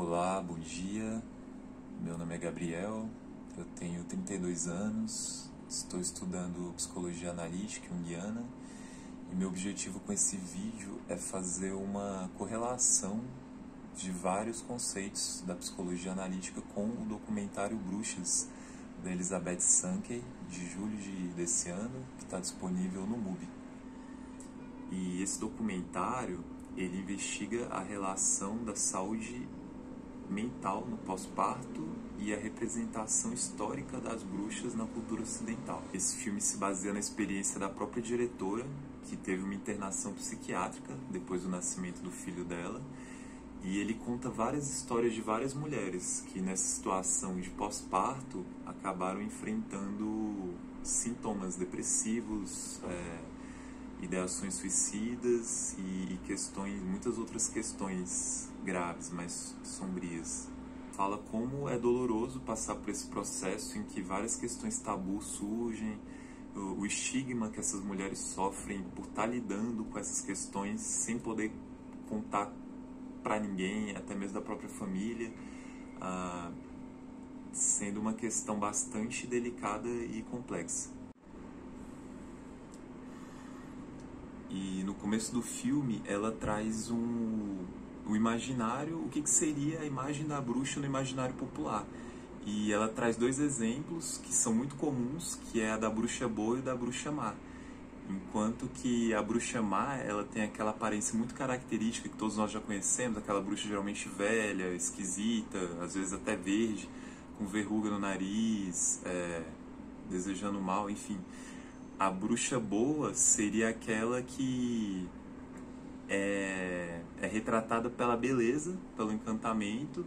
Olá, bom dia. Meu nome é Gabriel, eu tenho 32 anos, estou estudando psicologia analítica junguiana e meu objetivo com esse vídeo é fazer uma correlação de vários conceitos da psicologia analítica com o documentário Bruxas, da Elizabeth Sankey, de julho desse ano, que está disponível no MUBI. E esse documentário, ele investiga a relação da saúde mental no pós-parto e a representação histórica das bruxas na cultura ocidental. Esse filme se baseia na experiência da própria diretora, que teve uma internação psiquiátrica depois do nascimento do filho dela, e ele conta várias histórias de várias mulheres que nessa situação de pós-parto acabaram enfrentando sintomas depressivos, ideações suicidas e questões, muitas outras questões graves, mais sombrias. Fala como é doloroso passar por esse processo em que várias questões tabus surgem, o estigma que essas mulheres sofrem por estar lidando com essas questões sem poder contar para ninguém, até mesmo da própria família, sendo uma questão bastante delicada e complexa. E no começo do filme ela traz o imaginário, o que seria a imagem da bruxa no imaginário popular. E ela traz dois exemplos que são muito comuns, que é a da bruxa boa e da bruxa má. Enquanto que a bruxa má, ela tem aquela aparência muito característica que todos nós já conhecemos, aquela bruxa geralmente velha, esquisita, às vezes até verde, com verruga no nariz, desejando mal, enfim. A bruxa boa seria aquela que é retratada pela beleza, pelo encantamento,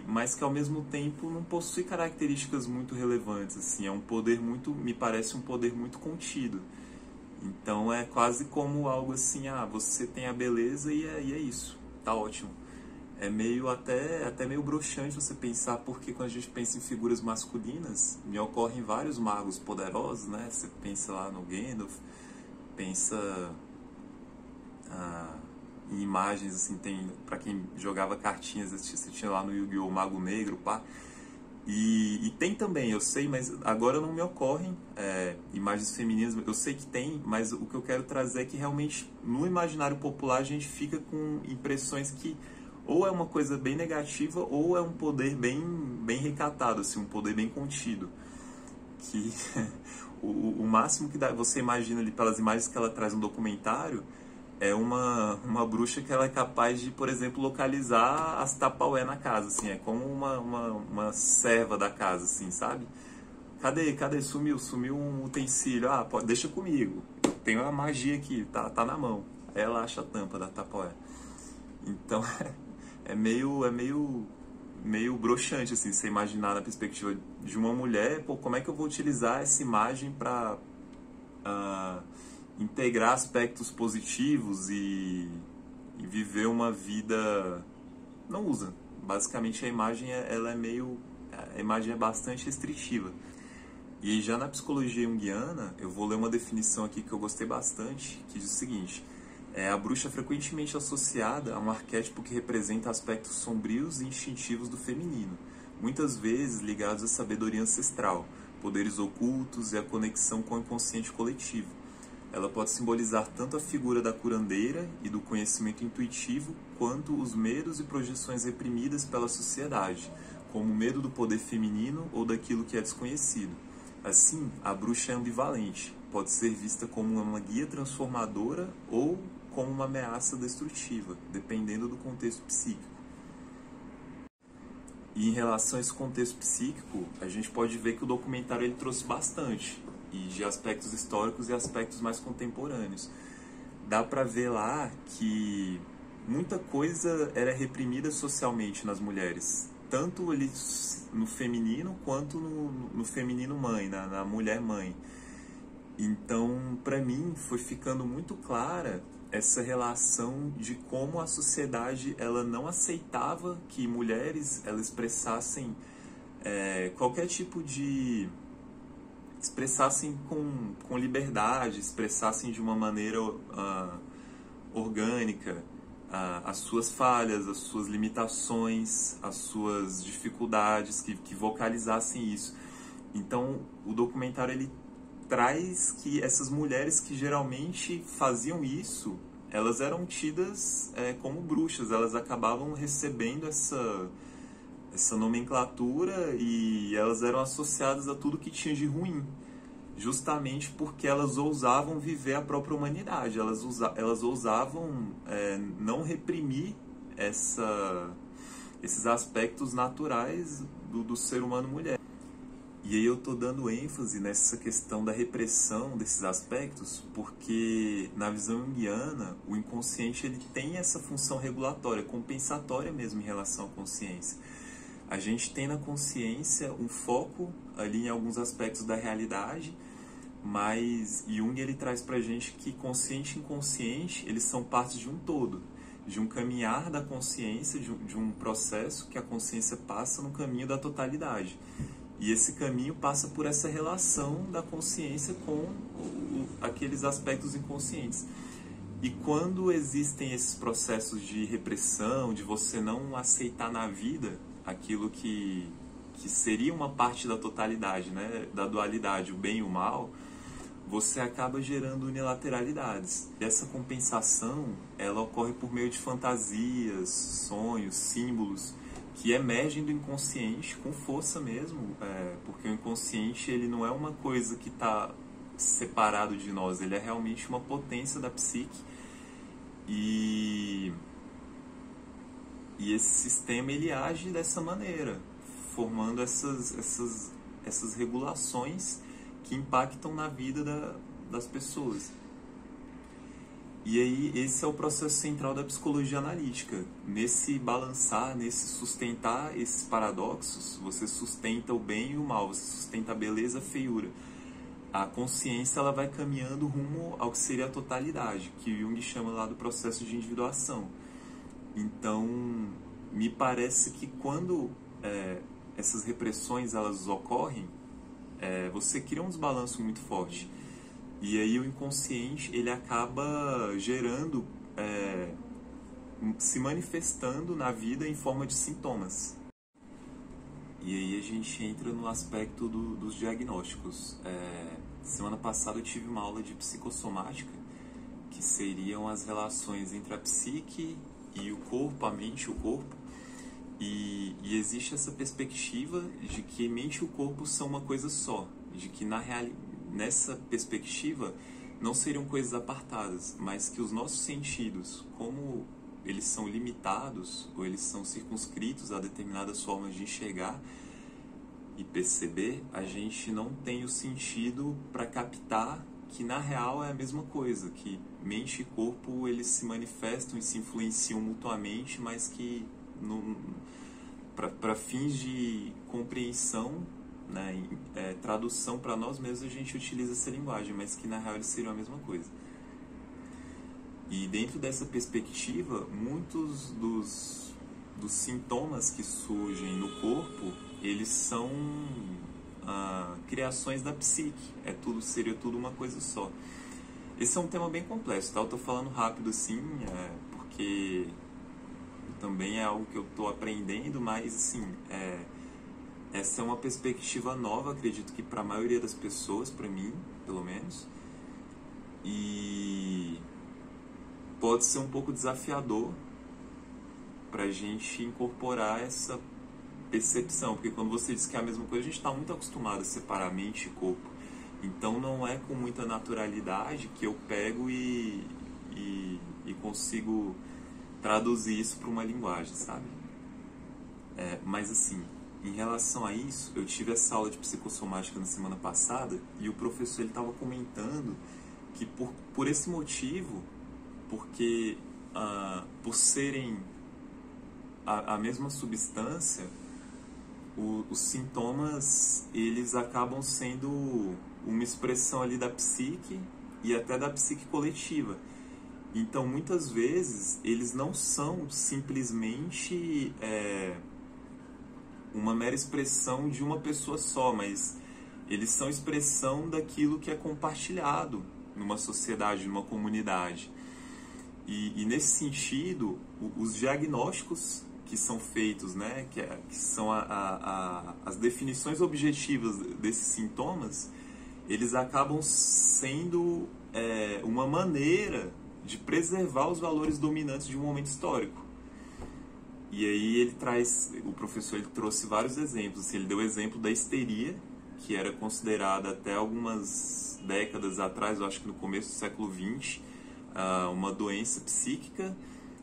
mas que ao mesmo tempo não possui características muito relevantes, assim, é um poder muito, me parece um poder muito contido. Então é quase como algo assim, você tem a beleza e é isso, tá ótimo. É meio até meio broxante você pensar, porque quando a gente pensa em figuras masculinas, me ocorrem vários magos poderosos, né? Você pensa lá no Gandalf, pensa em imagens, assim, tem, pra quem jogava cartinhas, você tinha lá no Yu-Gi-Oh! O Mago Negro, pá. E tem também, eu sei, mas agora não me ocorrem imagens femininas, eu sei que tem, mas o que eu quero trazer é que realmente no imaginário popular a gente fica com impressões que ou é uma coisa bem negativa ou é um poder bem recatado, assim, um poder bem contido. Que o máximo que você imagina ali pelas imagens que ela traz no documentário é uma bruxa que ela é capaz de, por exemplo, localizar as tapaué na casa, assim, é como uma serva da casa, assim, sabe? Cadê? Sumiu um utensílio, deixa comigo, eu tenho a magia aqui, tá na mão. Aí ela acha a tampa da tapaué. Então é meio broxante, assim, você imaginar na perspectiva de uma mulher, como é que eu vou utilizar essa imagem para integrar aspectos positivos e viver uma vida... Não usa. Basicamente a imagem a imagem é bastante restritiva. E já na psicologia junguiana, eu vou ler uma definição aqui que eu gostei bastante, que diz o seguinte: a bruxa é frequentemente associada a um arquétipo que representa aspectos sombrios e instintivos do feminino, muitas vezes ligados à sabedoria ancestral, poderes ocultos e à conexão com o inconsciente coletivo. Ela pode simbolizar tanto a figura da curandeira e do conhecimento intuitivo, quanto os medos e projeções reprimidas pela sociedade, como o medo do poder feminino ou daquilo que é desconhecido. Assim, a bruxa é ambivalente, pode ser vista como uma guia transformadora ou como uma ameaça destrutiva, dependendo do contexto psíquico. E em relação a esse contexto psíquico, a gente pode ver que o documentário ele trouxe bastante, e de aspectos históricos e aspectos mais contemporâneos. Dá pra ver lá que muita coisa era reprimida socialmente nas mulheres, tanto ali no feminino quanto no feminino mãe, na mulher mãe. Então, pra mim, foi ficando muito clara essa relação de como a sociedade ela não aceitava que mulheres elas expressassem qualquer tipo de... expressassem com liberdade, expressassem de uma maneira orgânica, as suas falhas, as suas limitações, as suas dificuldades, que vocalizassem isso. Então, o documentário ele traz que essas mulheres que geralmente faziam isso, elas eram tidas como bruxas, elas acabavam recebendo essa nomenclatura e elas eram associadas a tudo que tinha de ruim, justamente porque elas ousavam viver a própria humanidade, elas ousavam não reprimir esses aspectos naturais do ser humano mulher. E aí eu estou dando ênfase nessa questão da repressão desses aspectos, porque na visão junguiana, o inconsciente ele tem essa função regulatória, compensatória mesmo em relação à consciência. A gente tem na consciência um foco ali em alguns aspectos da realidade, mas Jung ele traz pra gente que consciente e inconsciente eles são partes de um todo, de um caminhar da consciência, de um processo que a consciência passa no caminho da totalidade. E esse caminho passa por essa relação da consciência com aqueles aspectos inconscientes. E quando existem esses processos de repressão, de você não aceitar na vida aquilo que seria uma parte da totalidade, né, da dualidade, o bem e o mal, você acaba gerando unilateralidades. E essa compensação, ela ocorre por meio de fantasias, sonhos, símbolos, que emergem do inconsciente com força mesmo, porque o inconsciente ele não é uma coisa que está separado de nós, ele é realmente uma potência da psique e esse sistema ele age dessa maneira, formando essas regulações que impactam na vida das pessoas. E aí, esse é o processo central da psicologia analítica. Nesse balançar, nesse sustentar esses paradoxos, você sustenta o bem e o mal, você sustenta a beleza e a feiura. A consciência ela vai caminhando rumo ao que seria a totalidade, que Jung chama lá do processo de individuação. Então, me parece que quando essas repressões elas ocorrem, você cria um desbalanço muito forte. E aí o inconsciente ele acaba gerando, se manifestando na vida em forma de sintomas. E aí a gente entra no aspecto dos diagnósticos. Semana passada eu tive uma aula de psicossomática, que seriam as relações entre a psique e o corpo, a mente e o corpo. E existe essa perspectiva de que mente e o corpo são uma coisa só, de que nessa perspectiva não seriam coisas apartadas, mas que os nossos sentidos, como eles são limitados ou eles são circunscritos a determinadas formas de enxergar e perceber, a gente não tem o sentido para captar que na real é a mesma coisa, que mente e corpo eles se manifestam e se influenciam mutuamente, mas que para fins de compreensão, né, tradução para nós mesmos, a gente utiliza essa linguagem, mas que na real eles seriam a mesma coisa. E dentro dessa perspectiva, muitos dos sintomas que surgem no corpo, eles são criações da psique, seria tudo uma coisa só. Esse é um tema bem complexo, tá? Eu tô falando rápido assim, porque também é algo que eu tô aprendendo, mas assim, essa é uma perspectiva nova, acredito que para a maioria das pessoas, para mim, pelo menos. E pode ser um pouco desafiador para a gente incorporar essa percepção, porque quando você diz que é a mesma coisa, a gente está muito acostumado a separar mente e corpo. Então não é com muita naturalidade que eu pego e consigo traduzir isso para uma linguagem, sabe? Mas assim, em relação a isso, eu tive essa aula de psicossomática na semana passada e o professor estava comentando que por esse motivo, porque por serem a mesma substância, os sintomas eles acabam sendo uma expressão ali da psique e até da psique coletiva. Então, muitas vezes, eles não são simplesmente uma mera expressão de uma pessoa só, mas eles são expressão daquilo que é compartilhado numa sociedade, numa comunidade. E nesse sentido, os diagnósticos que são feitos, né, que são as definições objetivas desses sintomas, eles acabam sendo uma maneira de preservar os valores dominantes de um momento histórico. E aí o professor ele trouxe vários exemplos. Assim, ele deu o exemplo da histeria, que era considerada até algumas décadas atrás, eu acho que no começo do século XX, uma doença psíquica,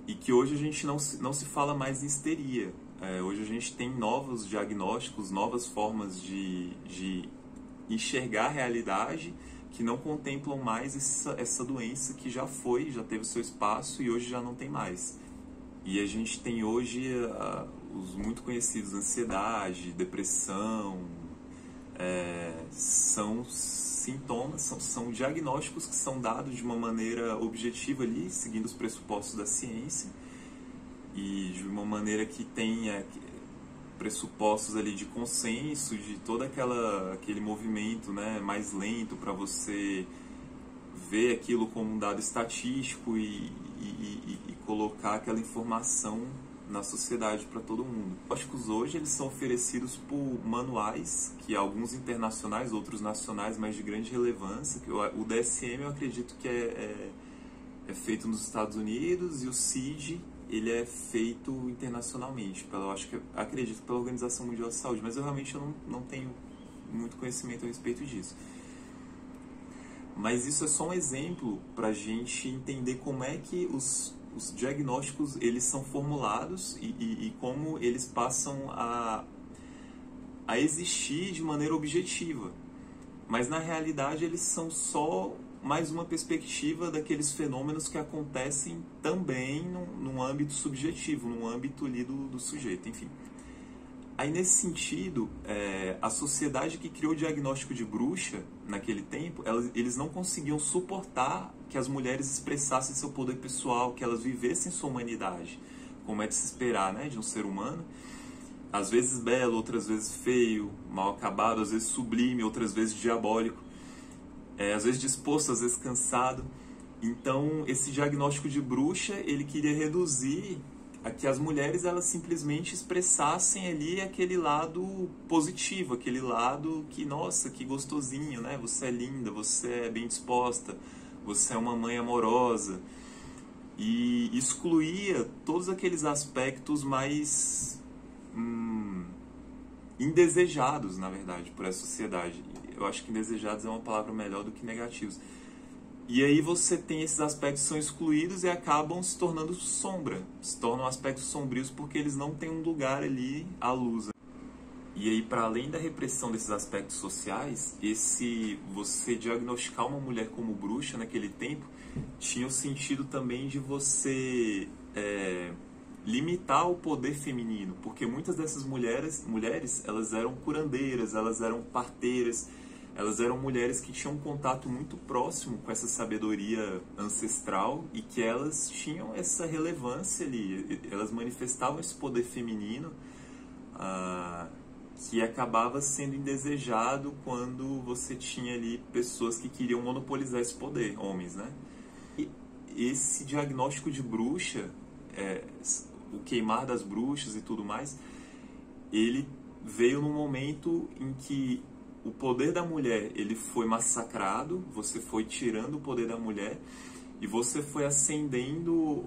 e que hoje a gente não se fala mais em histeria. Hoje a gente tem novos diagnósticos, novas formas de enxergar a realidade que não contemplam mais essa doença que já teve o seu espaço e hoje já não tem mais. E a gente tem hoje os muito conhecidos ansiedade, depressão, são sintomas, são diagnósticos que são dados de uma maneira objetiva ali, seguindo os pressupostos da ciência, e de uma maneira que tem pressupostos ali de consenso, de todo aquele movimento, né, mais lento para você ver aquilo como um dado estatístico e colocar aquela informação na sociedade para todo mundo. Os diagnósticos hoje eles são oferecidos por manuais, que alguns internacionais, outros nacionais, mas de grande relevância. O DSM eu acredito que é feito nos Estados Unidos, e o CID ele é feito internacionalmente, acredito pela Organização Mundial de Saúde, mas eu realmente não tenho muito conhecimento a respeito disso. Mas isso é só um exemplo para a gente entender como é que os diagnósticos eles são formulados e como eles passam a existir de maneira objetiva. Mas na realidade eles são só mais uma perspectiva daqueles fenômenos que acontecem também num âmbito subjetivo, num âmbito ali do sujeito, enfim. Aí nesse sentido, a sociedade que criou o diagnóstico de bruxa naquele tempo, eles não conseguiam suportar que as mulheres expressassem seu poder pessoal, que elas vivessem sua humanidade, como é de se esperar, né, de um ser humano, às vezes belo, outras vezes feio, mal acabado, às vezes sublime, outras vezes diabólico, às vezes disposto, às vezes cansado. Então esse diagnóstico de bruxa, ele queria reduzir a que as mulheres elas simplesmente expressassem ali aquele lado positivo, aquele lado que, nossa, que gostosinho, né? Você é linda, você é bem disposta, você é uma mãe amorosa. E excluía todos aqueles aspectos mais indesejados, na verdade, por essa sociedade. Eu acho que indesejados é uma palavra melhor do que negativos. E aí você tem esses aspectos que são excluídos e acabam se tornando sombra, se tornam aspectos sombrios porque eles não têm um lugar ali à luz. E aí, para além da repressão desses aspectos sociais, você diagnosticar uma mulher como bruxa naquele tempo tinha o sentido também de você limitar o poder feminino, porque muitas dessas mulheres elas eram curandeiras, elas eram parteiras, elas eram mulheres que tinham um contato muito próximo com essa sabedoria ancestral e que elas tinham essa relevância ali, elas manifestavam esse poder feminino que acabava sendo indesejado quando você tinha ali pessoas que queriam monopolizar esse poder, homens, né? E esse diagnóstico de bruxa, o queimar das bruxas e tudo mais, ele veio num momento em que o poder da mulher ele foi massacrado, você foi tirando o poder da mulher e você foi ascendendo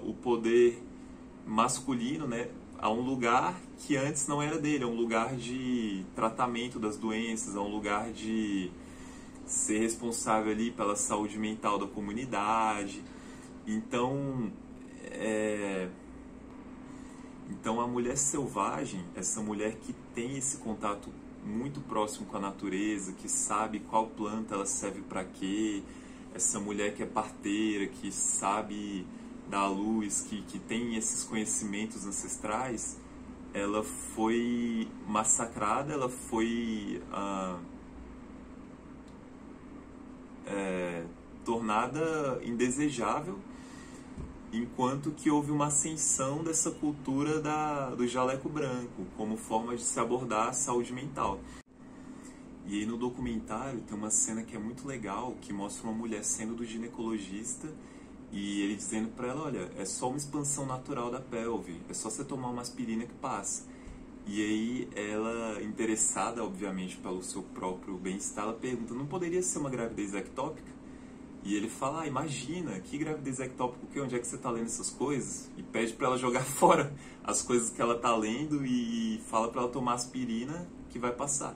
o poder masculino, né, a um lugar que antes não era dele, a um lugar de tratamento das doenças, a um lugar de ser responsável ali pela saúde mental da comunidade. Então a mulher selvagem, essa mulher que tem esse contato muito próximo com a natureza, que sabe qual planta ela serve para quê, essa mulher que é parteira, que sabe dar luz, que tem esses conhecimentos ancestrais, ela foi massacrada, ela foi tornada indesejável, enquanto que houve uma ascensão dessa cultura do jaleco branco, como forma de se abordar a saúde mental. E aí no documentário tem uma cena que é muito legal, que mostra uma mulher saindo do ginecologista E ele dizendo pra ela, olha, é só uma expansão natural da pelve, é só você tomar uma aspirina que passa. E aí ela, interessada obviamente pelo seu próprio bem-estar, ela pergunta, não poderia ser uma gravidez ectópica? E ele fala, imagina, que gravidez ectópica, o quê? Onde é que você tá lendo essas coisas? E pede pra ela jogar fora as coisas que ela tá lendo e fala pra ela tomar aspirina que vai passar.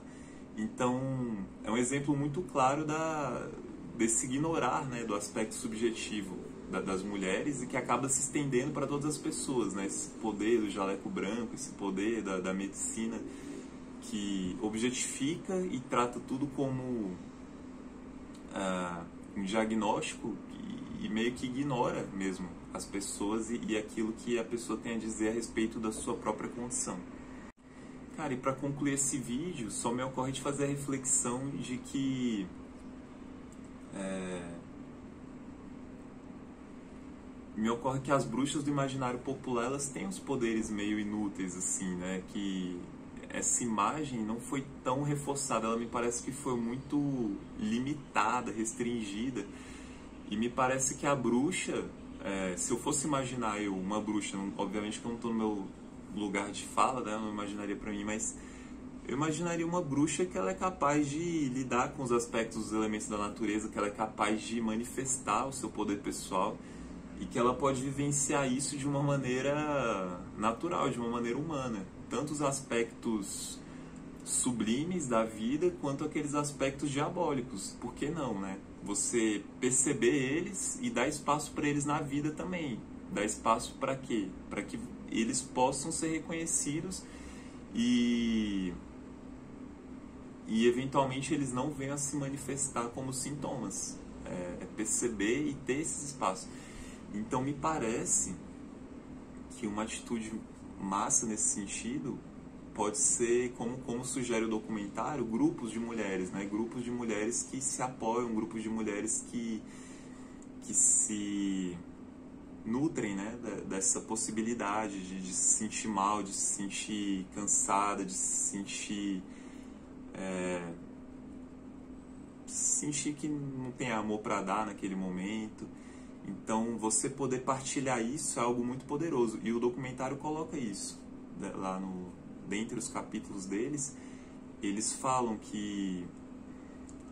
Então, é um exemplo muito claro desse ignorar, né, do aspecto subjetivo das mulheres e que acaba se estendendo para todas as pessoas, né? Esse poder do jaleco branco, esse poder da medicina que objetifica e trata tudo como um diagnóstico e meio que ignora mesmo as pessoas e aquilo que a pessoa tem a dizer a respeito da sua própria condição. Cara, e para concluir esse vídeo, só me ocorre de fazer a reflexão de que me ocorre que as bruxas do imaginário popular, elas têm uns poderes meio inúteis, assim, né? Que essa imagem não foi tão reforçada, ela me parece que foi muito limitada, restringida. E me parece que a bruxa, se eu fosse imaginar uma bruxa, obviamente que eu não estou no meu lugar de fala, né? Eu não imaginaria para mim, mas eu imaginaria uma bruxa que ela é capaz de lidar com os aspectos dos elementos da natureza, que ela é capaz de manifestar o seu poder pessoal e que ela pode vivenciar isso de uma maneira natural, de uma maneira humana. Tanto os aspectos sublimes da vida, quanto aqueles aspectos diabólicos. Por que não, né? Você perceber eles e dar espaço para eles na vida também. Dar espaço para quê? Para que eles possam ser reconhecidos e eventualmente eles não venham a se manifestar como sintomas. É perceber e ter esse espaço. Então me parece que uma atitude massa nesse sentido pode ser, como sugere o documentário, grupos de mulheres, né? Grupos de mulheres que se apoiam, grupos de mulheres que se nutrem, né? Dessa possibilidade de se sentir mal, de se sentir cansada, de se sentir que não tem amor para dar naquele momento. Então, você poder partilhar isso é algo muito poderoso. E o documentário coloca isso. Lá dentre os capítulos deles, eles falam que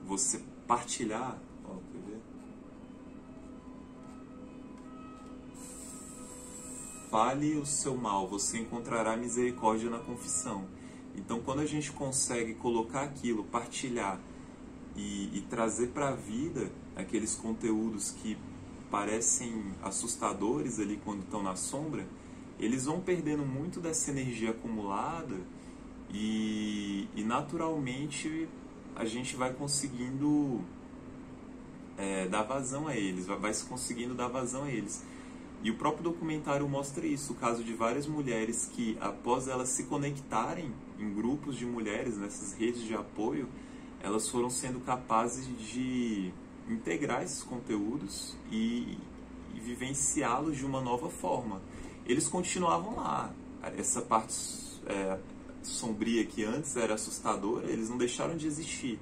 você partilhar... quer ver? Fale o seu mal, você encontrará misericórdia na confissão. Então, quando a gente consegue colocar aquilo, partilhar e trazer para a vida aqueles conteúdos que parecem assustadores ali quando estão na sombra, eles vão perdendo muito dessa energia acumulada e naturalmente a gente vai conseguindo dar vazão a eles, vai se conseguindo dar vazão a eles. E o próprio documentário mostra isso, o caso de várias mulheres que, após elas se conectarem em grupos de mulheres, nessas redes de apoio, elas foram sendo capazes de integrar esses conteúdos e vivenciá-los de uma nova forma. Eles continuavam lá. Essa parte sombria que antes era assustadora, eles não deixaram de existir.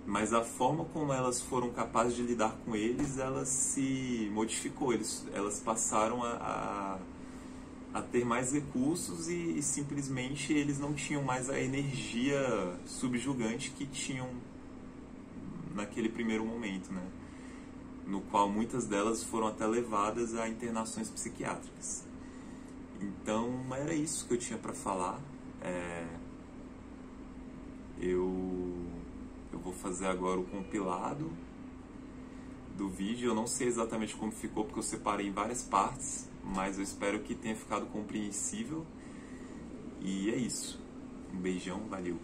Mas a forma como elas foram capazes de lidar com eles, ela se modificou. Elas passaram a ter mais recursos e simplesmente eles não tinham mais a energia subjugante que tinham naquele primeiro momento, né? No qual muitas delas foram até levadas a internações psiquiátricas. Então, era isso que eu tinha para falar. Eu vou fazer agora o compilado do vídeo. Eu não sei exatamente como ficou, porque eu separei em várias partes, mas eu espero que tenha ficado compreensível. E é isso. Um beijão, valeu!